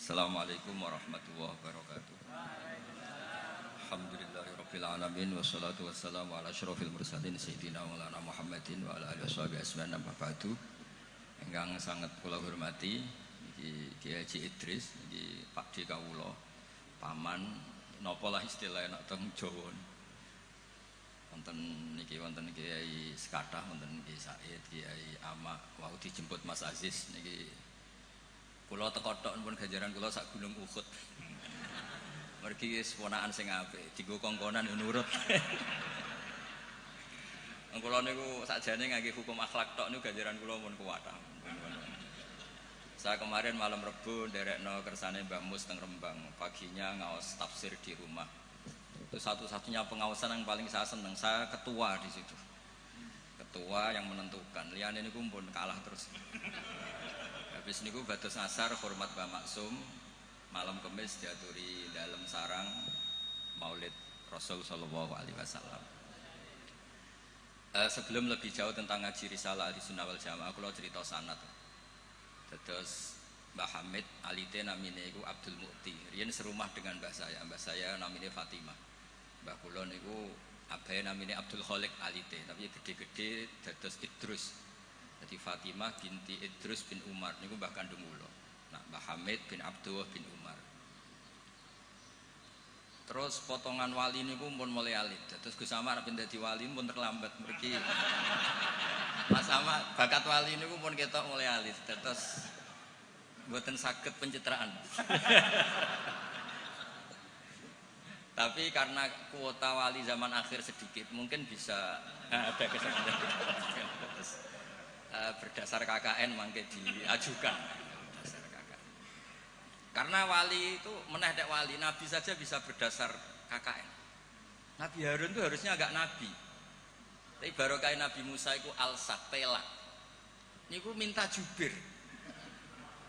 Assalamualaikum warahmatullahi wabarakatuh. Alhamdulillahirabbil alamin wassalatu wassalamu ala asyrofil mursalin sayyidina maulana Muhammadin wa ala alihi washabihi ajmain amma ba'du. Ingkang sanget kula hormati iki Kiai Haji Idris iki Pakde kawula paman napa lah istilah nek teng Jawa. Wonten niki wonten Kiai Sekathah, wonten Kiai Said, Kiai Ama wau dijemput Mas Aziz niki. Kula teko tok pun ganjaran kula sak gunung Uhud. Mergi wis ponakan sing apik, dienggo kongkonan yo nurut. Kula niku sakjane ngangge hukum akhlak tok niku ganjaran kula pun kuwat. Saya kemarin malam Rebo nderekno kersane Mbak Mus teng Rembang, paginya ngaos tafsir di rumah. Itu satu-satunya pengawasan yang paling saya seneng, saya ketua di situ. Ketua yang menentukan, liyane niku pun kalah terus. Habis niku bados ngasar hormat Mbah Maksum, malam Kamis diaturi dalam sarang Maulid Rasul sallallahu alaihi wasallam. Sebelum lebih jauh tentang ngaji risalah di Sunnah wal Jamaah, kula cerita sanad. Terus Mbah Hamid alite namine iku Abdul Mukti. Riyen serumah dengan mbah saya namine Fatimah. Mbah kula niku abahe namine Abdul Khaliq alite, tapi gede-gede dados Idrus. Jadi Fatimah binti Idrus bin Umar niku mbah kandung kula. Nah, Mbah Hamid bin Abdullah bin Umar. Terus potongan wali niku pun mulai alit. Terus Gus Samad nek dadi wali pun terlambat mriki. Mas Samad bakat wali niku pun ketok mulai alit. Terus mboten saged pencitraan. Tapi karena kuota wali zaman akhir sedikit, mungkin bisa ada kesempatan. Berdasar KKN mangke diajukan. Berdasar KKN. Karena wali itu meneh wali, nabi saja bisa berdasar KKN. Nabi Harun itu harusnya agak nabi. Tapi barokah Nabi Musa itu alsak pelak. Niku minta jubir.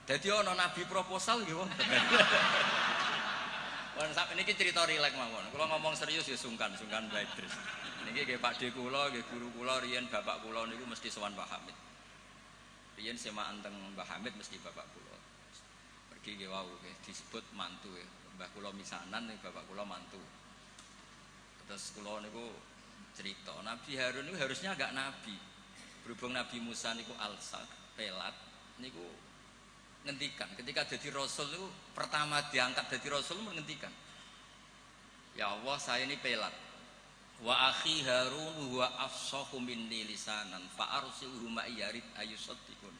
Jadi ono nabi proposal nggih wonten. Wong sak niki cerita rileks mawon. Kula ngomong serius ya sungkan Mbak Idris. Niki nggih Pakde kula, nggih guru kula riyen bapak kula niku mesti sowan Mbah Hamid. Riyen semaan teng Mbah Hamid mesti bapak kula. Pergi nggih wau nggih disebut mantu ya. Mbah kula misanan ning bapak kula mantu. Terus kula niku cerita Nabi Harun niku harusnya agak nabi. Berhubung Nabi Musa niku alsak, pelat niku ngendikan ketika jadi rasul itu pertama diangkat jadi rasul menghentikan, ya Allah saya ini pelat, wa akhi Harun huwa afsahu minni lisanan fa arsilhu ma yarid ayusaddiqun.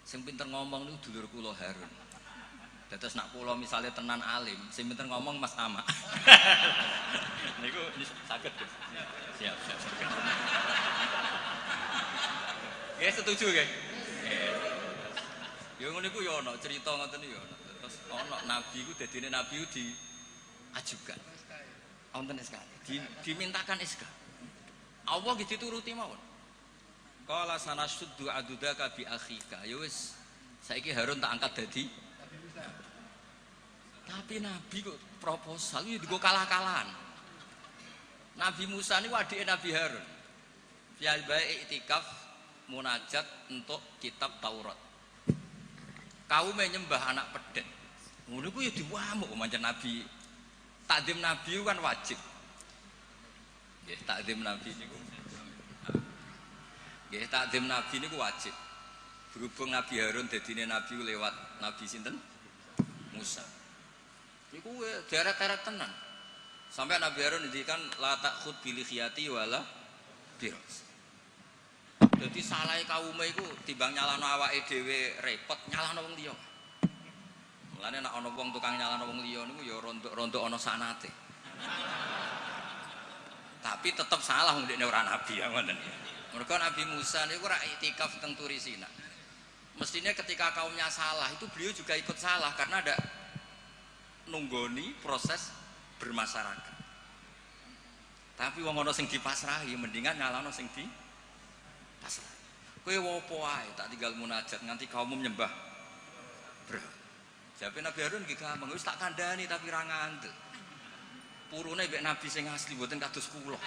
Sing pinter ngomong niku dulur kula Harun. Dados nak kula misale tenan alim, sing pinter ngomong Mas Ama. Niku saged. Siap. Nggih setuju nggih. Ya ngono iku ya ana cerita ngoten ya ana. Terus ana nabi iku dadine nabi iku diajukan. Wonten SK. Dimintakan SK. Allah nggih dituruti mawon. Qala sanasuddu adudaka bi akhika. Ya wis saiki Harun tak angkat dadi tapi nabi kok proposal iki digo kalah-kalahan. Nabi Musa niku adike Nabi Harun. Fi bae iktikaf munajat untuk kitab Taurat. Kaum menyembah anak pedet. Ngono ku ya diwamuk pancen nabi. Takdim nabi kan wajib. Nggih, takdim nabi niku. Nggih, takdim nabi niku wajib. Berhubung Nabi Harun dadine nabi lewat Nabi sinten? Musa. Niku deret-deret tenan. Sampai Nabi Harun ngendikan la takhud bil khiyati wala biras. Jadi salah kaum iku timbang nyalano awake dhewe repot nyalano wong liya. Mulane nek ana wong tukang nyalano wong liya niku ya rontok-rontok ana sanate. Tapi tetep salah wong dekne ora nabi ya ngoten. Mergo Nabi Musa niku ora iktikaf teng Turi Sina. Mestinya ketika kaumnya salah itu beliau juga ikut salah karena ada nunggoni proses bermasyarakat. Tapi wong ana sing dipasrahi mendingan nyalano sing di pasrah. Kowe wopo ae tak tinggal munajat nganti kaum menyembah bro. Jawabe Nabi Harun nggih gampang wis tak kandhani tapi ra ngandel. Purune mek nabi sing asli mboten kados kula.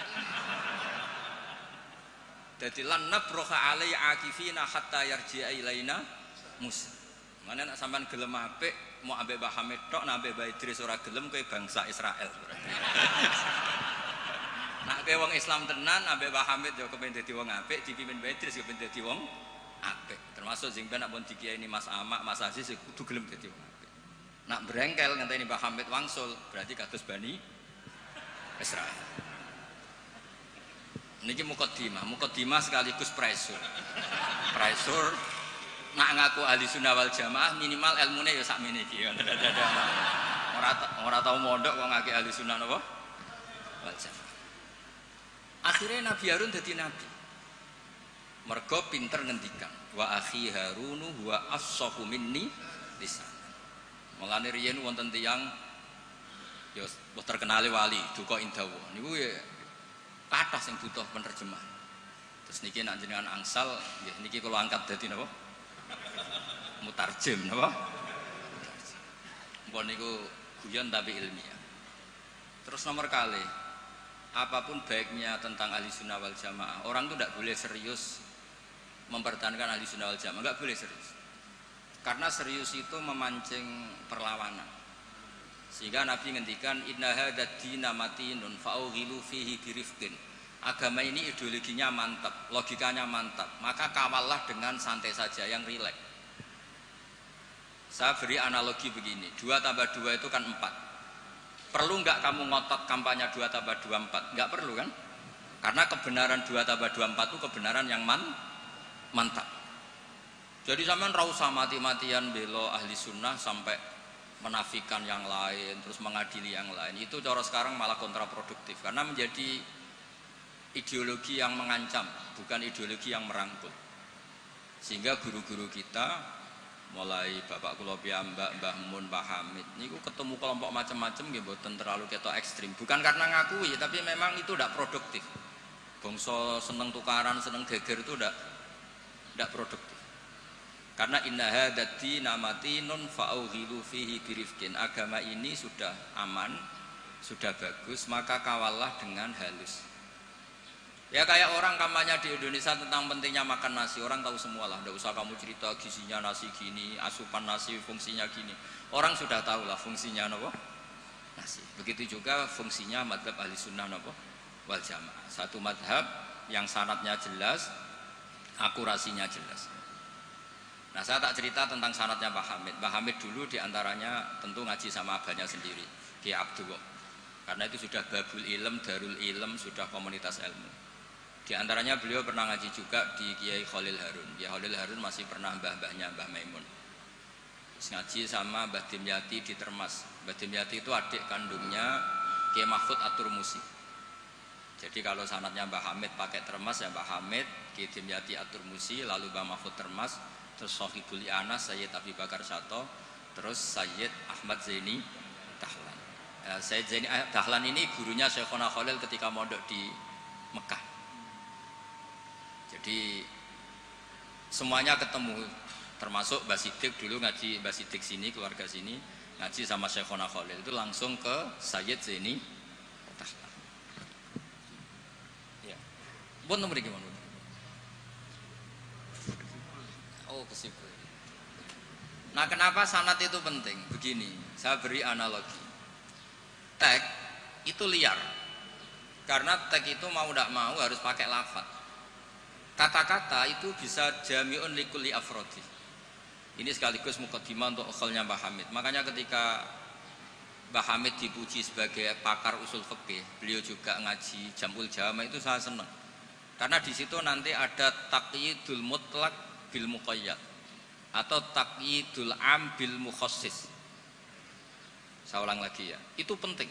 Dadi lan nabroha alai akifina hatta yarji'a ilaina Musa. Mana nak sampean gelem apik mau ambek Mbah Hamid tok, nak ambek Mbah Idris ora gelem kowe bangsa Israel. Nak kowe wong Islam tenan ambek Mbah Hamid yo kepen dadi wong apik, dipimpin Mbah Idris kepen dadi wong apik. Termasuk sing ben nak pun dikiai ini Mas Amak, Mas Aziz kudu gelem dadi wong apik. Nak brengkel ngenteni Mbah Hamid wangsul, berarti kados Bani Israel. Niki mukadimah sekaligus praisur. Praisur nak ngaku ahli sunnah wal jamaah minimal ilmune ya sakmene iki. Ora tau mondok kok ngake ahli sunnah napa? Wal jamaah. Akhirnya Nabi Harun dadi nabi. Mergo pinter ngendikan, wa akhi Harunu huwa afsahu minni lisan. Mulane riyen wonten tiyang ya terkenale wali duka indawa. Niku ya kathah sing butuh penerjemah. Terus niki nek jenengan angsal nggih niki kula angkat dadi napa? Mutarjem napa? Mpun niku guyon tapi ilmiah. Terus nomor kali, apapun baiknya tentang ahli sunnah wal jamaah, orang itu tidak boleh serius mempertahankan ahli sunnah wal jamaah, nggak boleh serius. Karena serius itu memancing perlawanan. Sehingga Nabi ngendikan inna hadzal dina matinun fa'ughilu fihi birifqin. Agama ini ideologinya mantap, logikanya mantap, maka kawallah dengan santai saja, yang rileks. Saya beri analogi begini, 2 tambah 2 itu kan 4. Perlu nggak kamu ngotot kampanye 2 tambah 2 4? Nggak perlu kan? Karena kebenaran 2 tambah 2 4 itu kebenaran yang mantap. Jadi sampean ra usah mati-matian belo ahli sunnah sampai menafikan yang lain, terus mengadili yang lain. Itu cara sekarang malah kontraproduktif karena menjadi ideologi yang mengancam, bukan ideologi yang merangkul. Sehingga guru-guru kita, mulai Bapak kula piyambak, Mbah Mun, Mbah Hamid, niku ketemu kelompok macam-macam nggih mboten terlalu ketok ekstrim. Bukan karena ngakui, tapi memang itu tidak produktif. Bangsa seneng tukaran, seneng geger itu tidak produktif. Karena inna hadzal dina matinun fa'ughilu fihi birifqin. Agama ini sudah aman, sudah bagus, maka kawallah dengan halus. Ya kayak orang kampanye di Indonesia tentang pentingnya makan nasi, orang tahu semua lah, tidak usah kamu cerita gizinya nasi gini, asupan nasi fungsinya gini. Orang sudah tahu lah fungsinya apa? Nasi. Begitu juga fungsinya madhab ahli sunnah apa? Wal jamaah. Satu madhab yang sanadnya jelas, akurasinya jelas. Nah saya tak cerita tentang sanadnya Pak Hamid. Pak Hamid dulu diantaranya tentu ngaji sama abahnya sendiri, Kiai Abdullah. Karena itu sudah babul ilm, darul ilm, sudah komunitas ilmu. Di antaranya beliau pernah ngaji juga di Kiai Khalil Harun. Kiai Khalil Harun masih pernah mbah-mbahnya Mbah Maimun. Terus ngaji sama Mbah Dimyati di Termas. Mbah Dimyati itu adik kandungnya Kiai Mahfud At-Turmusi. Jadi kalau sanadnya Mbah Hamid pakai Termas ya Mbah Hamid, Kiai Dimyati At-Turmusi, lalu Mbah Mahfud Termas, terus Sohibul Anas Sayyid Abi Bakar Sato, terus Sayyid Ahmad Zaini Dahlan. Sayyid Zaini Dahlan ini gurunya Syekhona Khalil ketika mondok di Mekah. Jadi semuanya ketemu, termasuk Mbah Siddiq dulu ngaji Mbah Siddiq sini, keluarga sini ngaji sama Syekhona Khalil itu langsung ke Sayyid Zaini Dahlan. Ya. Pun nomor gimana? Oh, kesibuk. Nah, kenapa sanad itu penting? Begini, saya beri analogi. Tag itu liar. Karena tag itu mau tidak mau harus pakai lafaz. Kata-kata itu bisa jami'un likulli afrodi. Ini sekaligus mukadimah untuk ukholnya Mbah Hamid. Makanya ketika Mbah Hamid dipuji sebagai pakar usul fikih, beliau juga ngaji Jamul Jama, itu saya senang. Karena di situ nanti ada taqyidul mutlak bil muqayyad atau taqyidul am bil mukhassis. Saya ulang lagi ya. Itu penting.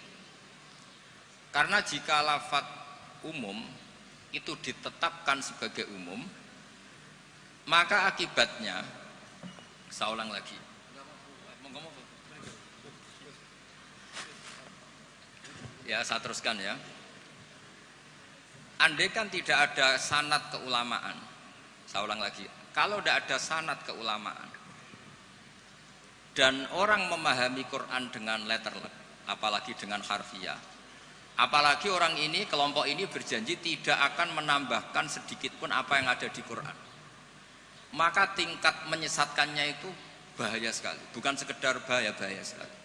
Karena jika lafaz umum itu ditetapkan sebagai umum, maka akibatnya, saya ulang lagi, ya saya teruskan ya. Andai kan tidak ada sanad keulamaan, saya ulang lagi, kalau tidak ada sanad keulamaan dan orang memahami Quran dengan letterlet, apalagi dengan harfiah, apalagi orang ini, kelompok ini berjanji tidak akan menambahkan sedikit pun apa yang ada di Quran, maka tingkat menyesatkannya itu bahaya sekali. Bukan sekedar bahaya sekali.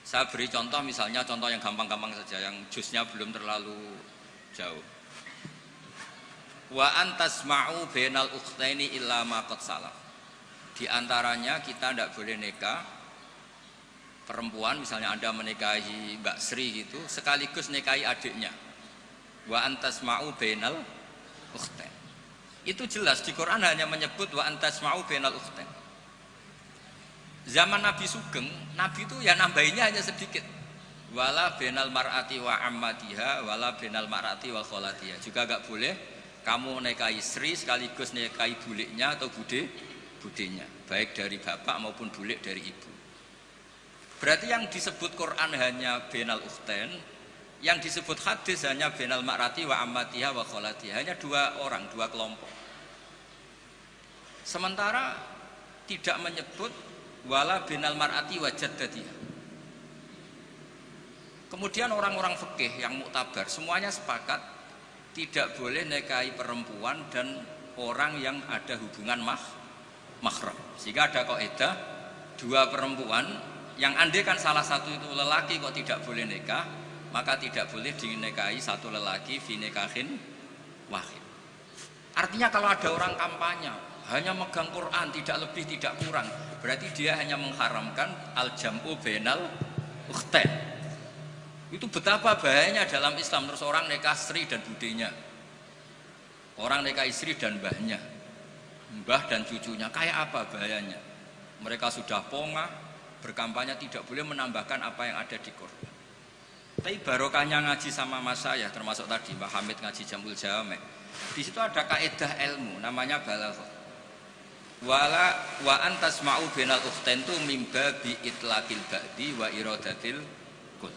Saya beri contoh, misalnya contoh yang gampang-gampang saja, yang jusnya belum terlalu jauh. Wa antasma'u bainal ukhtaini illa ma qad salaf. Di antaranya kita tidak boleh nikah perempuan, misalnya Anda menikahi Mbak Sri gitu, sekaligus nikahi adiknya. Wa antasma'u bainal ukhtain. Itu jelas di Quran hanya menyebut wa antasma'u bainal ukhtain. Zaman Nabi Sugeng, Nabi itu ya nambahinnya hanya sedikit. Wala bainal mar'ati wa ammatiha wala bainal mar'ati wa kholatiha. Juga enggak boleh kamu nikahi Sri sekaligus nikahi buliknya atau budenya, baik dari bapak maupun bulik dari ibu. Berarti yang disebut Quran hanya bainal ukhtain, yang disebut hadis hanya bainal mar'ati wa ammatiha wa kholatiha, hanya dua orang, dua kelompok. Sementara tidak menyebut wala bainal mar'ati wa jaddatiha. Kemudian orang-orang fikih yang muktabar semuanya sepakat tidak boleh nikahi perempuan dan orang yang ada hubungan mahram. Sehingga ada kaidah dua perempuan yang andai kan salah satu itu lelaki kok tidak boleh nikah, maka tidak boleh dinikahi satu lelaki fi nikahin wahid. Artinya kalau ada orang kampanye hanya megang Quran tidak lebih tidak kurang, berarti dia hanya mengharamkan al-jam'u bainal ukhtain. Itu betapa bahayanya dalam Islam. Terus orang nikah Sri dan budenya, orang nikah istri dan mbahnya, mbah dan cucunya, kayak apa bahayanya? Mereka sudah pongah berkampanye tidak boleh menambahkan apa yang ada di Quran. Tapi barokahnya ngaji sama mas saya, termasuk tadi Mbah Hamid ngaji Jamul Jawame, di situ ada kaidah ilmu namanya balaghah. Wala wa antasma'u bainal ukhtain tu mimba bi itlaqil ba'di wa iradatil kul.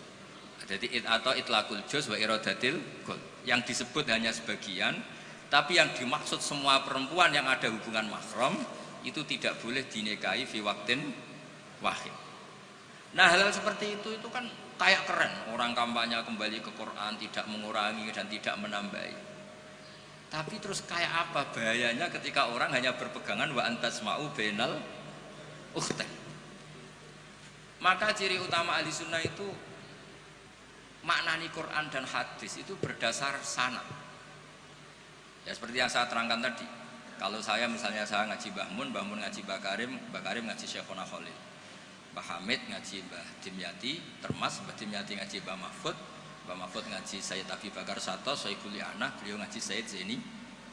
Jadi atau itlaqul juz wa iradatil kul. Yang disebut hanya sebagian, tapi yang dimaksud semua perempuan yang ada hubungan mahram itu tidak boleh dinikahi fi waqtin wahid. Nah, hal-hal seperti itu kan kayak keren. Orang kampanye kembali ke Quran, tidak mengurangi dan tidak menambahi. Tapi terus kayak apa bahayanya ketika orang hanya berpegangan wa antasma'u bainal ukhtain. Maka ciri utama ahli sunnah itu maknani Quran dan hadis itu berdasar sanad. Ya seperti yang saya terangkan tadi. Kalau saya misalnya saya ngaji Mbah Mun ngaji Mbah Karim ngaji Syekhona Khalil, Mbah Hamid ngaji Mbah Dimyati, Termas Mbah Dimyati ngaji Mbah Mahfud ngaji Sayyid Abi Bakar Sato, Sohibul Li'anah, beliau ngaji Sayyid Zaini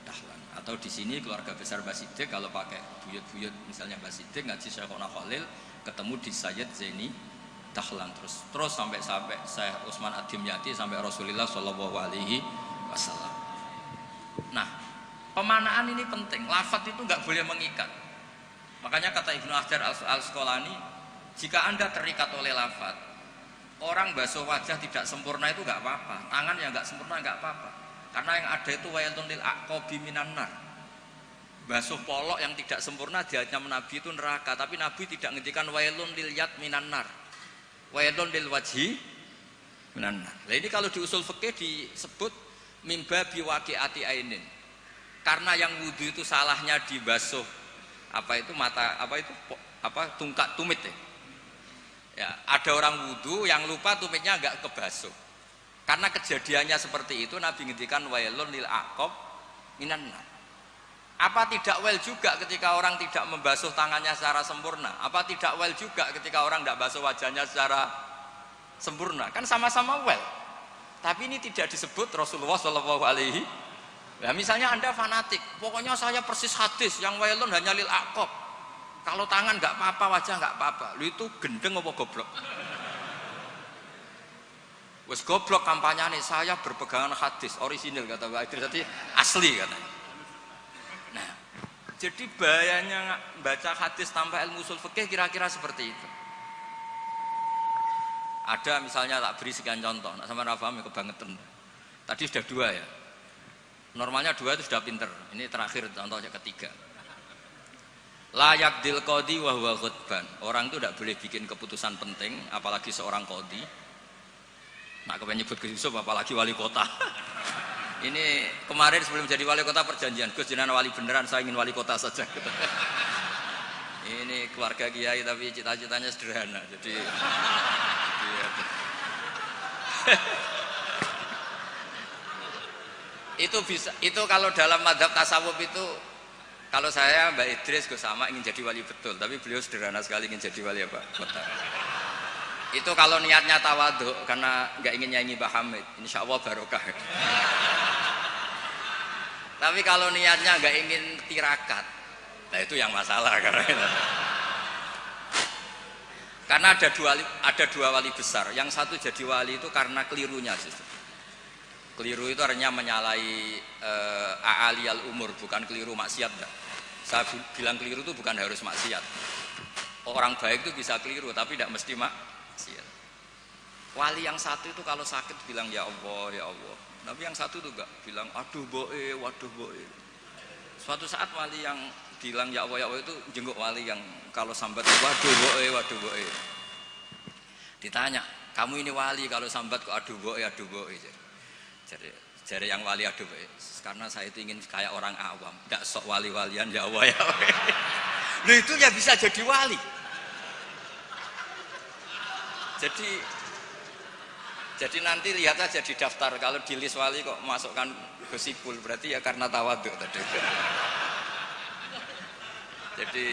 Dahlan. Atau di sini keluarga besar Mbah Siddiq, kalau pakai buyut-buyut misalnya Mbah Siddiq ngaji Syekhona Khalil, ketemu di Sayyid Zaini Dahlan terus sampai Syekh Utsman Ad-Dimyati sampai Rasulullah Shallallahu Alaihi Wasallam. Nah, pemanaan ini penting. Lafadz itu nggak boleh mengikat. Makanya kata Ibnu Hajar Al-Asqalani, jika Anda terikat oleh lafadz, orang basuh wajah tidak sempurna itu nggak apa-apa, tangan yang nggak sempurna nggak apa-apa, karena yang ada itu wailun lil aqabi minan nar. Basuh polok yang tidak sempurna diatnya Nabi itu neraka, tapi Nabi tidak ngendikan wailun lil yad minan nar, wailun lil wajhi minan nar. Nah ini kalau di usul fikih disebut mimba biwaqi'ati ainin, karena yang wudu itu salahnya dibasuh tungkat tumit ya. Ya, ada orang wudu yang lupa tumitnya enggak kebasuh. Karena kejadiannya seperti itu Nabi ngendikan wailun lil aqab minan nar. Apa tidak well juga ketika orang tidak membasuh tangannya secara sempurna? Apa tidak well juga ketika orang tidak basuh wajahnya secara sempurna? Kan sama-sama well. Tapi ini tidak disebut Rasulullah Shallallahu Alaihi. Nah, misalnya Anda fanatik, pokoknya saya persis hadis yang wailun hanya lil aqab. Kalau tangan nggak apa-apa, wajah nggak apa-apa. Lu itu gendeng apa goblok? Wes goblok kampanyane, saya berpegangan hadis orisinil kata Pak Idris, jadi asli katanya. Nah, jadi bahayanya baca hadis tanpa ilmu usul fikih kira-kira seperti itu. Ada misalnya tak beri sekian contoh, nak sama Rafaham ya kebangetan. Tadi sudah dua ya. Normalnya dua itu sudah pinter. Ini terakhir contohnya ketiga. Layak dil qadi wa huwa ghadban. Orang itu tidak boleh bikin keputusan penting, apalagi seorang qadi. Nak kepengen nyebut Gus Yusuf apalagi wali kota. Ini kemarin sebelum jadi wali kota perjanjian, Gus jenengan wali beneran, saya ingin wali kota saja. Ini keluarga kiai tapi cita-citanya sederhana. Jadi itu bisa, itu kalau dalam madhab tasawuf itu, kalau saya Mbak Idris Gus sama ingin jadi wali betul, tapi beliau sederhana sekali ingin jadi wali apa? Kota. Itu kalau niatnya tawadhu karena nggak ingin nyanyi Mbah Hamid, insya Allah barokah. Tapi kalau niatnya nggak ingin tirakat, nah itu yang masalah karena ada dua wali besar. Yang satu jadi wali itu karena kelirunya justru. Keliru itu artinya menyalahi a'aliyal umur, bukan keliru maksiat. Saya bilang keliru itu bukan harus maksiat. Orang baik itu bisa keliru tapi tidak mesti maksiat. Wali yang satu itu kalau sakit bilang ya Allah ya Allah, tapi yang satu itu enggak, bilang aduh boe, waduh boe. Suatu saat wali yang bilang ya Allah itu jenguk wali yang kalau sambat waduh boe. Ditanya, kamu ini wali kalau sambat kok aduh boe. Jadi yang wali aduh boe. Karena saya itu ingin kayak orang awam, enggak sok wali-walian ya Allah ya Allah. Loh itu ya bisa jadi wali. Jadi nanti lihat aja di daftar, kalau di list wali kok masukkan Gusipul, berarti ya karena tawadhu tadi. Jadi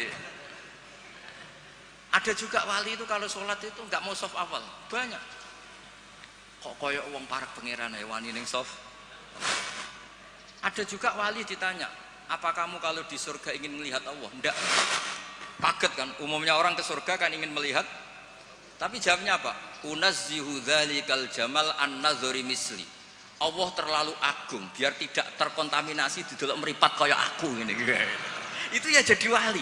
ada juga wali itu kalau sholat itu nggak mau soft awal, banyak. Kok koyok wong parak pangeran ya wani ning soft. Ada juga wali ditanya, apa kamu kalau di surga ingin melihat Allah? Enggak. Kaget kan, umumnya orang ke surga kan ingin melihat. Tapi jawabnya apa? Unazzihu dzalikal jamal an-nazari misli. Allah terlalu agung biar tidak terkontaminasi didelok meripat kaya aku ngene. Itu ya jadi wali.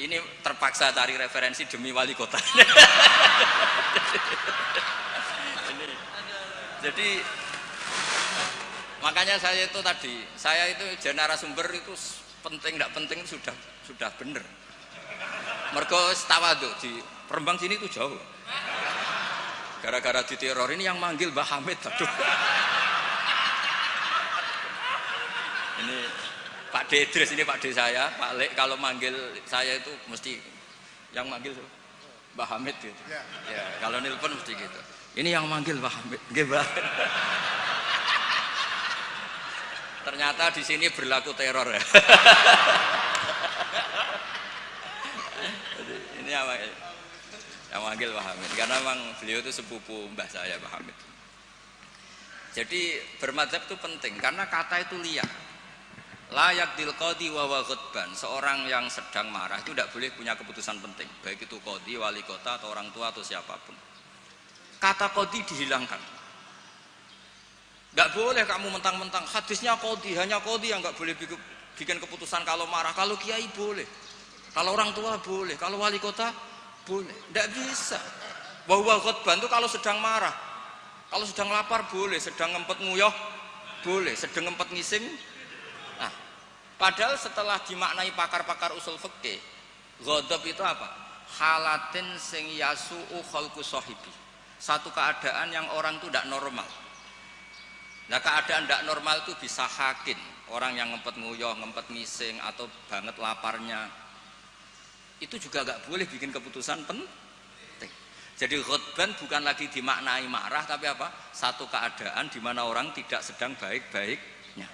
Ini terpaksa cari referensi demi wali kota. Jadi makanya saya itu narasumber itu penting tidak penting sudah bener. Mergo tawadhu di Rembang sini itu jauh. Gara-gara diteror ini yang manggil Mbah Hamid. Aduh. Ini Pak D Idris, ini Pak D saya, Pak Lek kalau manggil saya itu mesti yang manggil Mbah Hamid gitu. Ya, kalau nelpon mesti gitu. Ini yang manggil Mbah Hamid. Nggih, Mbah. Ternyata di sini berlaku teror ya. Ini apa? Yang manggil Mbah Hamid karena memang beliau itu sepupu mbah saya Mbah Hamid. Jadi bermadzhab itu penting karena kata itu liar. Layak dil qadhi wa ghadban. Seorang yang sedang marah itu tidak boleh punya keputusan penting, baik itu qadhi, wali kota atau orang tua atau siapapun. Kata qadhi dihilangkan. Tidak boleh kamu mentang-mentang hadisnya qadhi, hanya qadhi yang nggak boleh bikin keputusan kalau marah. Kalau kiai boleh, kalau orang tua boleh, kalau wali kota boleh. Tidak bisa. Bahwa ghadban itu kalau sedang marah, kalau sedang lapar boleh, sedang ngempet nguyah boleh, sedang ngempet ngising. Nah, padahal setelah dimaknai pakar-pakar usul fikih, ghadab itu apa? Halatin sing yasu'u khalqu sahibi. Satu keadaan yang orang itu tidak normal. Nah, keadaan tidak normal itu bisa hakin, orang yang ngempet nguyah, ngempet ngising atau banget laparnya. Itu juga nggak boleh bikin keputusan penting. Jadi ghadban bukan lagi dimaknai marah, tapi apa? Satu keadaan di mana orang tidak sedang baik-baiknya.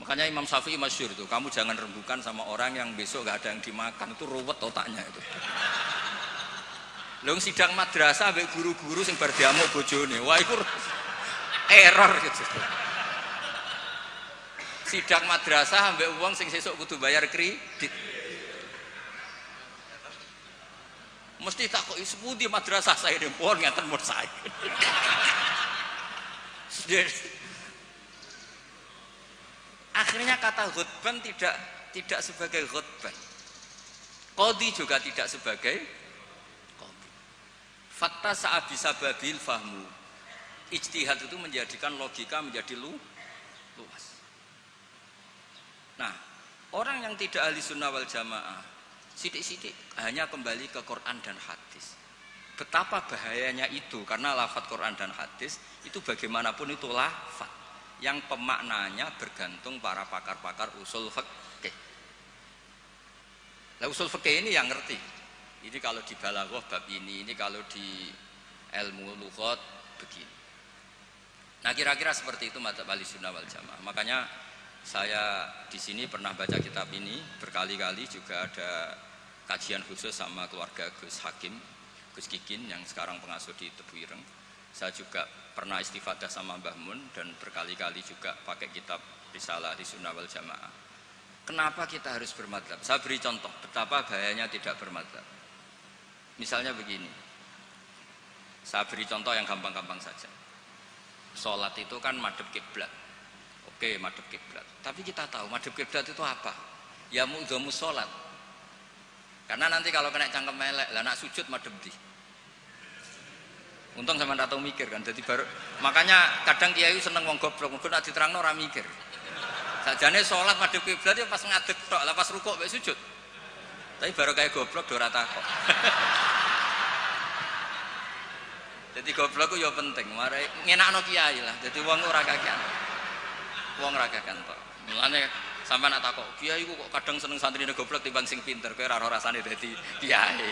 Makanya Imam Syafi'i masyhur itu, kamu jangan rembukan sama orang yang besok nggak ada yang dimakan, itu ruwet otaknya itu. Lho sidang madrasah ambek guru-guru sing bar diamuk bojone, wah itu error gitu. Sidang madrasah ambek wong sing sesuk kudu bayar kredit. Mesti takoki sepundi madrasah saya dempon ngaten mun saya. Akhirnya kata ghadban tidak sebagai ghadban. Qadhi juga tidak sebagai qadhi. Fatta sa'a bisa babil fahmu. Ijtihad itu menjadikan logika menjadi luas. Nah, orang yang tidak ahli sunnah wal jamaah sidik-sidik hanya kembali ke Quran dan hadis. Betapa bahayanya itu, karena lafadz Quran dan hadis itu bagaimanapun itu lafadz yang pemaknanya bergantung para pakar-pakar usul fikih. Lah usul fikih ini yang ngerti. Ini kalau di balaghah bab ini kalau di ilmu lughat begini. Nah kira-kira seperti itu madzhab Ahlussunnah wal Jamaah. Makanya saya di sini pernah baca kitab ini berkali-kali, juga ada kajian khusus sama keluarga Gus Hakim, Gus Kikin yang sekarang pengasuh di Tebu Ireng. Saya juga pernah istifadah sama Mbah Mun dan berkali-kali juga pakai kitab Risalah Ahlussunnah wal Jamaah. Kenapa kita harus bermadzhab? Saya beri contoh betapa bahayanya tidak bermadzhab. Misalnya begini, saya beri contoh yang gampang-gampang saja. Sholat itu kan madhep kiblat. Oke, madhep kiblat. Tapi kita tahu madhep kiblat itu apa? Ya mu'dhamus sholat. Karena nanti kalau kena cangkem melek, lah nak sujud madhep di. Untung sama ndak tahu mikir kan. Jadi baru makanya kadang kiai seneng wong goblok, mergo nek diterangno ora mikir. Sakjane sholat madhep kiblat ya pas ngadeg tok, lah pas rukuk mek sujud. Tapi baru kayak goblok do ora takok. Jadi goblok ku ya penting, mare ngenakno kiai lah. Jadi wong ora kakean. Wong ora kakean tok. Mulane sampean nak takok, kiai ku kok kadang seneng santrine goblok timbang sing pinter, kowe ora rasane dadi kiai.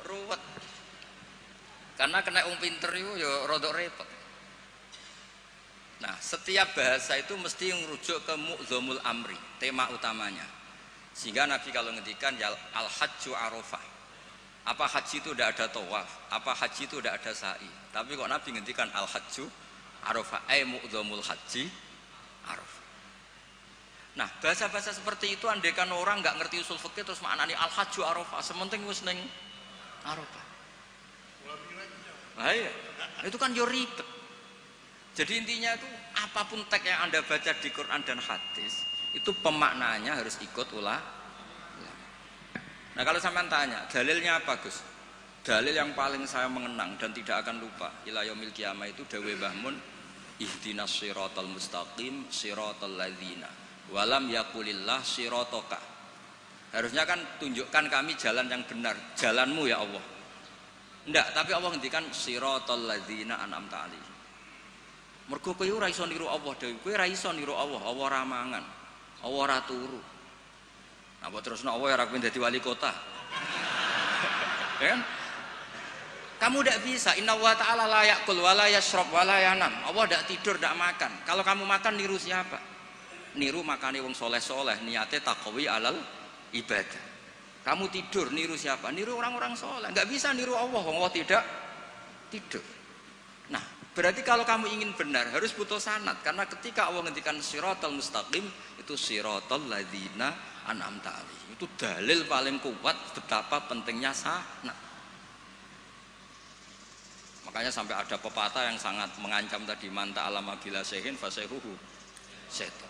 Ruwet. Karena kena wong pinter iku ya rada repot. Nah, setiap bahasa itu mesti merujuk ke mu'dhamul amri, tema utamanya. Sehingga Nabi kalau ngendikan ya al-hajju arafah. Apa haji itu tidak ada tawaf, apa haji itu tidak ada sa'i. Tapi kok Nabi ngendikan al-hajju arafah, mu'dhamul haji arafah. Nah, bahasa-bahasa seperti itu andaikan orang nggak ngerti usul fikih terus maknani al-hajju arafah, sementing wis ning arafah. Nah, iya. Itu kan yo ribet. Jadi intinya itu apapun teks yang Anda baca di Quran dan hadis, itu pemaknanya harus ikut ulama. Nah kalau sampean tanya, dalilnya apa Gus? Dalil yang paling saya mengenang dan tidak akan lupa ila yaumil qiyamah itu dawuh Mbah Mun, ihdinas siratal mustaqim siratal ladzina walam yaqulillah sirataka. Harusnya kan tunjukkan kami jalan yang benar, jalanmu ya Allah. Enggak, tapi Allah ngendikan siratal ladzina an'amta alaihim. Mergo kowe ora iso niru Allah dhewe, kowe ora iso niru Allah, Allah ora mangan, Allah ora turu. Nah, buat terus Allah ya rakyat jadi wali kota, ya kan? Kamu tidak bisa. Inna wa ta'ala la ya'kul wa la yashrab wa la yanam. Allah tidak tidur, tidak makan. Kalau kamu makan niru siapa? Niru makane wong soleh-soleh, niate taqwi alal ibadah. Kamu tidur niru siapa? Niru orang-orang soleh. Enggak bisa niru Allah, Allah tidak tidur. Nah, berarti kalau kamu ingin benar harus butuh sanad, karena ketika Allah ngendikan siratal mustaqim itu siratal ladzina an'amta alaihim. Itu dalil paling kuat betapa pentingnya sanad. Makanya sampai ada pepatah yang sangat mengancam tadi, manta alama bila sehin fasehuhu setan.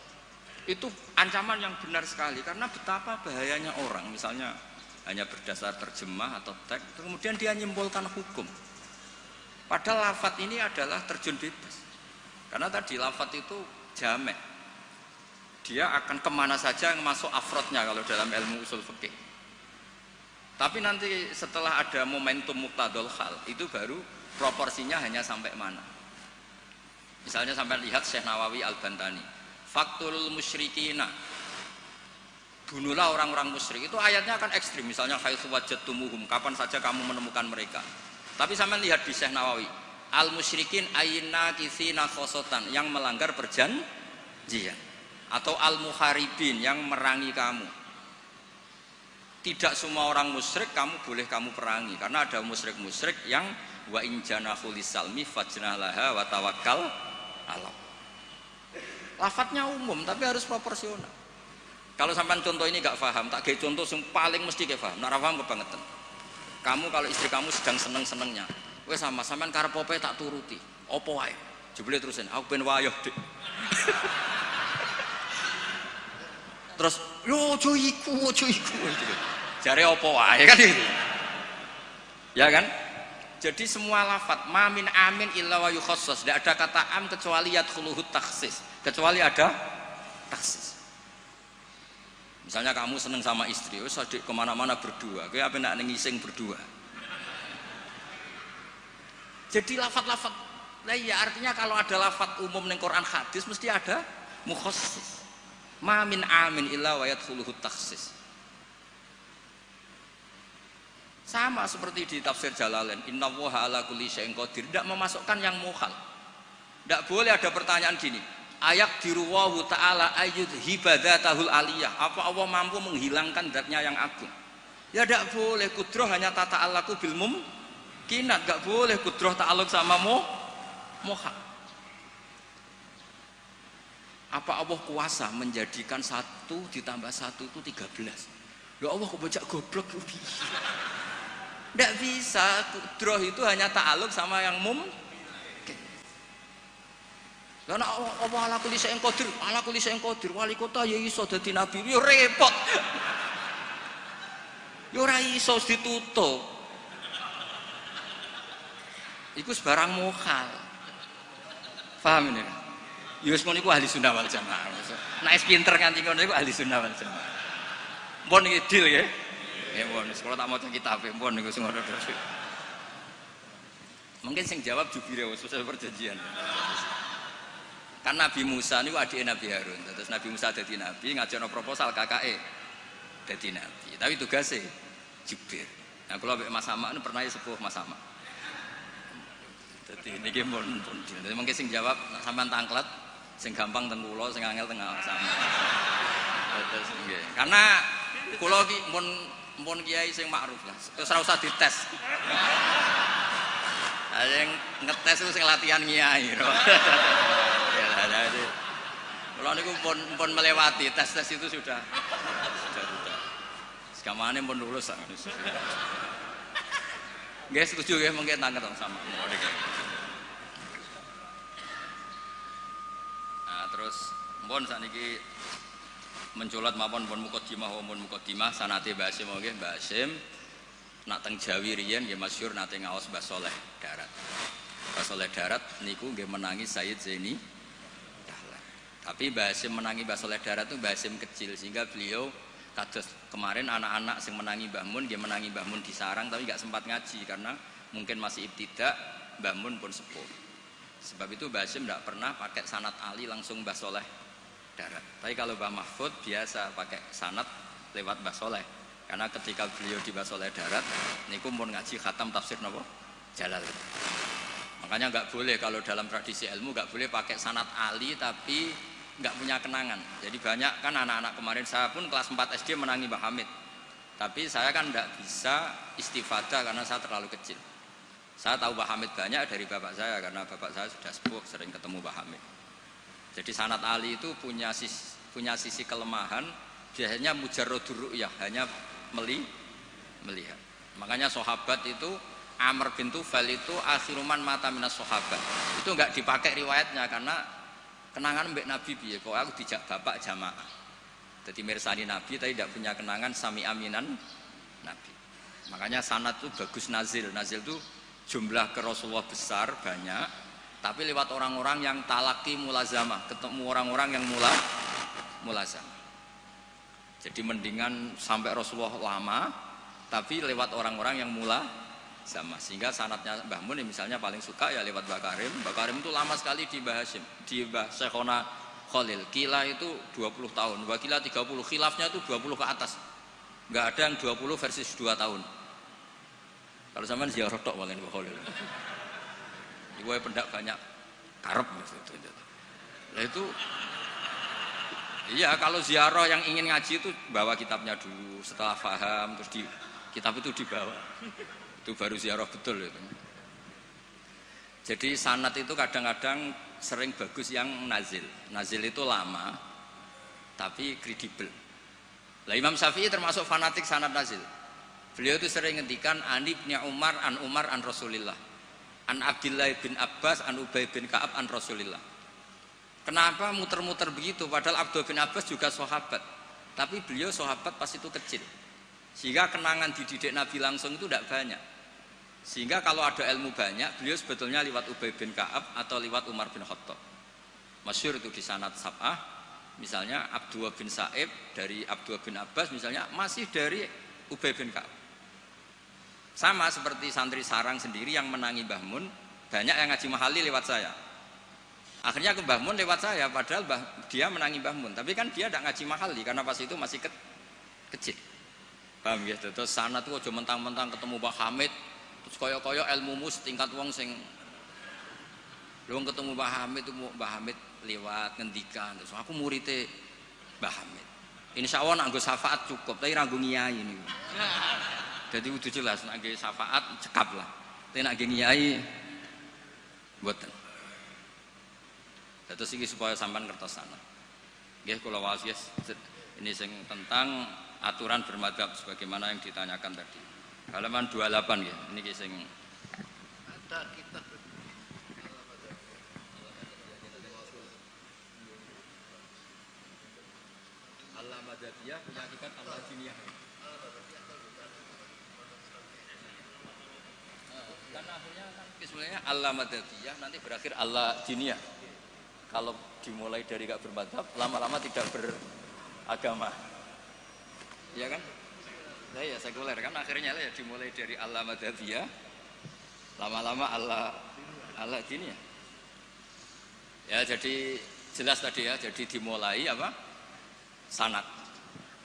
Itu ancaman yang benar sekali, karena betapa bahayanya orang misalnya hanya berdasar terjemah atau teks kemudian dia nyimpulkan hukum. Padahal lafadz ini adalah terjun bebas. Karena tadi lafadz itu jamek. Dia akan kemana saja yang masuk afrodnya kalau dalam ilmu usul fikih. Tapi nanti setelah ada momentum muqtadul hal, itu baru proporsinya hanya sampai mana. Misalnya sampai lihat Syekh Nawawi Al-Bantani, faktul musyrikina, bunuhlah orang-orang musyrik. Itu ayatnya akan ekstrim. Misalnya haitsu wajadtumuhum, kapan saja kamu menemukan mereka. Tapi sampai lihat di Syekh Nawawi, al musyrikin ayna kitsina khosotan, yang melanggar perjanjian. Atau al-muharibin, yang merangi kamu. Tidak semua orang musyrik boleh kamu perangi, karena ada musyrik-musyrik yang wa in janahu lisalmi fajnalaha wa tawakkal Allah. Lafadznya umum tapi harus proporsional. Kalau sampean contoh ini gak paham, tak kayak contoh yang paling mesti kayak paham. Nak paham kebangetan. Kamu kalau istri kamu sedang seneng-senengnya, wes sama sampean karep opo tak turuti. Opo wae? Jebule terusin, aku ben wayoh, Dik. Terus yo ojo iku jare opo wae kan gitu. Ya kan? Jadi semua lafadz ma min amin illa wa yukhassas, tidak ada kata am kecuali yadkhuluhu takhsis, kecuali ada takhsis. Misalnya kamu seneng sama istri, wis adik kemana-mana berdua, kowe apa nak ngising berdua. Jadi lafadz-lafadz, nah ya artinya kalau ada lafadz umum ning Quran hadis mesti ada mukhassis. Ma min amin illa wa yadkhuluhu takhsis. Sama seperti di tafsir Jalalain, innallaha ala kulli syai'in qadir, tidak memasukkan yang mukhal. Tidak boleh ada pertanyaan gini, ayak diruwahu ta'ala ayyud hibadatahul aliyah, apa Allah mampu menghilangkan zatnya yang agung? Ya tidak boleh. Kudroh hanya tata alaku bil mumkinat, tidak boleh kudroh ta'aluk sama mukhal. Apa Allah kuasa menjadikan 1 ditambah 1 itu 13? Ya Allah kok bocah goblok. Tidak bisa. Kudroh itu hanya ta'aluk sama yang karena Allah ala kulli syai'in qadir, ala kulli syai'in qadir, wali kota ya iso dadi nabi, ya repot. Ya ora iso ditutup. Iku sebarang mukhal. Paham ini? Ya wis ngono iku ahli sunnah wal jamaah. Nek wis pinter nganti ngono iku ahli sunnah wal jamaah. Mpun iki deal ya. Ya mpun, sekolah tak maca kitab mpun niku sing ngono terus. Mungkin sing jawab jubire wis perjanjian. Kan Nabi Musa niku adike Nabi Harun. Terus Nabi Musa dadi nabi, ngajono proposal kakake dadi nabi. Tapi tugasnya jubir. Nah kalau Mas Sama ini pernah sepuh Mas Sama. Jadi niki pun. Jadi mungkin sing jawab sampean tangklet, sing gampang teng kula, sing angel teng sama. Terus nggih. Karena kula ki mun kiai sing makruf lah. Terus ora usah dites. Yang ngetes itu sing latihan kiai. Jadi kalau niku pun melewati tes itu sudah. Sekamane pun lulus sak. Nggih setuju nggih mungkin tangket sama. Nah, terus pun sakniki menculat mawon pun mukadimah sanate Mbah Hasyim nggih Mbah Hasyim nak teng Jawi riyen nggih masyhur nate ngaos Mbah Saleh Darat. Mbah Saleh Darat niku nggih menangi Sayyid Zaini. Tapi Mbah Hasyim menangi Mbah Saleh Darat itu Mbah Hasyim kecil sehingga beliau kados kemarin anak-anak sing menangi Mbah Mun, dia menangi Mbah Mun di sarang tapi nggak sempat ngaji karena mungkin masih ibtidak, Mbah Mun pun sepuh. Sebab itu Mbah Hasyim tidak pernah pakai sanad Ali langsung Mbah Saleh Darat. Tapi kalau Mbah Mahfud biasa pakai sanad lewat Mbah Saleh. Karena ketika beliau di Mbah Saleh Darat, niku pun ngaji khatam tafsir napa? Jalalain. Makanya nggak boleh kalau dalam tradisi ilmu nggak boleh pakai sanad Ali tapi nggak punya kenangan. Jadi banyak kan anak-anak kemarin, saya pun kelas 4 SD menangi Mbah Hamid. Tapi saya kan nggak bisa istifadah karena saya terlalu kecil. Saya tahu Mbah Hamid banyak dari bapak saya karena bapak saya sudah sepuh, sering ketemu Mbah Hamid. Jadi sanad Ali itu punya sisi kelemahan, biasanya mujarradur ru'yah, hanya melihat. Makanya sahabat itu Amr bin Tufail itu akhiruman mata minas sahabat. Itu nggak dipakai riwayatnya karena kenangan mbek Nabi piye kok aku dijak bapak jamaah. Jadi mirsani Nabi tapi tidak punya kenangan sami aminan Nabi. Makanya sanad itu bagus nazil. Nazil itu jumlah ke Rasulullah besar banyak, tapi lewat orang-orang yang talaki mulazamah, ketemu orang-orang yang mulazamah. Jadi mendingan sampai Rasulullah lama, tapi lewat orang-orang yang sama, sehingga sanadnya Mbah Mun misalnya paling suka ya lewat Mbah Karim. Mbah Karim itu lama sekali di Mbah Hasyim, di Mbah Syekhona Khalil. Kila itu 20 tahun, Mbah Kila 30, khilafnya itu 20 ke atas. Enggak ada yang 20 versus 2 tahun. Kalau sampean ziarah tok paling Mbah Khalil. Iku pendak banyak karep gitu. Nah itu iya, kalau ziarah yang ingin ngaji itu bawa kitabnya dulu, setelah paham terus di kitab itu dibawa. Itu baru ziarah betul itu. Jadi sanad itu kadang-kadang sering bagus yang nazil. Nazil itu lama tapi kredibel. Lah Imam Syafi'i termasuk fanatik sanad nazil. Beliau itu sering ngendikan an Ibnu Umar an Rasulillah. An Abdullah bin Abbas an Ubay bin Ka'ab an Rasulillah. Kenapa muter-muter begitu padahal Abdullah bin Abbas juga sahabat. Tapi beliau sahabat pas itu kecil. Sehingga kenangan dididik Nabi langsung itu tidak banyak. Sehingga kalau ada ilmu banyak, beliau sebetulnya lewat Ubay bin Ka'ab atau lewat Umar bin Khattab. Masyhur itu di sanad sab'ah, misalnya Abdullah bin Sa'ib dari Abdullah bin Abbas misalnya masih dari Ubay bin Ka'ab. Sama seperti santri sarang sendiri yang menangi Mbah Mun, banyak yang ngaji mahali lewat saya. Akhirnya ke Mbah Mun lewat saya, padahal dia menangi Mbah Mun. Tapi kan dia tidak ngaji mahali karena pas itu masih kecil. Paham ya? Terus sana tuh aja mentang-mentang ketemu Mbah Hamid, terus koyo-koyo ilmumu setingkat wong sing lu ketemu Mbah Hamid itu Mbah Hamid lewat ngendikan, terus aku muridnya Mbah Hamid. Insya Allah nak nggo syafaat cukup, tapi ra nggo ngiyai ini. Jadi udah jelas nak nggo syafaat cekap lah. Tapi nak nggo ngiyai mboten. Terus ini supaya sampean ngertos sana. Nggih kula wasiat ini sing tentang aturan bermadzhab sebagaimana yang ditanyakan tadi. Halaman 28 ya. Niki sing ada kitab Al-Madadiyah punya hakikat Al-Diniyah. Karena akhirnya kan sebenarnya Al-Madadiyah nanti berakhir Al-Diniyah. Kalau dimulai dari gak bermadzhab, lama-lama tidak beragama. Iya kan? Nah, ya sekuler kan akhirnya ya dimulai dari Al-Madadiyah, lama-lama Al-Diniyah. Ya jadi jelas tadi ya, jadi dimulai apa? Sanad.